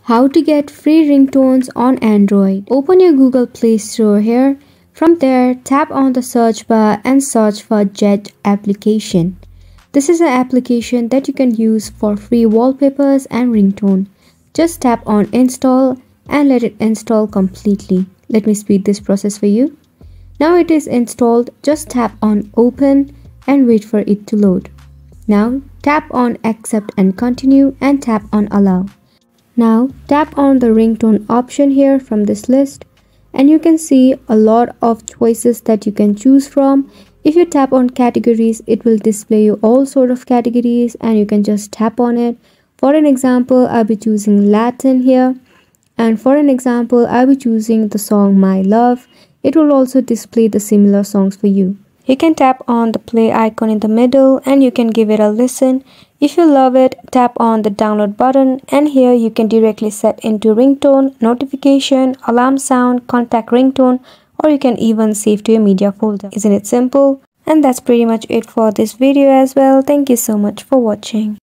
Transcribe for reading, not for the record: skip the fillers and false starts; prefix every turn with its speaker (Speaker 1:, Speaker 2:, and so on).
Speaker 1: How to get free ringtones on Android. Open your Google Play Store here. From there, tap on the search bar and search for Zedge application. This is an application that you can use for free wallpapers and ringtone. Just tap on install and let it install completely. Let me speed this process for you. Now it is installed, just tap on open and wait for it to load. Now tap on accept and continue and tap on allow. Now tap on the ringtone option here from this list and you can see a lot of choices that you can choose from. If you tap on categories, it will display you all sort of categories and you can just tap on it. For an example, I'll be choosing Latin here, and for an example, I'll be choosing the song My Love. It will also display the similar songs for you. You can tap on the play icon in the middle and you can give it a listen. If you love it, tap on the download button and here you can directly set into ringtone, notification, alarm sound, contact ringtone, or you can even save to your media folder. Isn't it simple? And that's pretty much it for this video as well. Thank you so much for watching.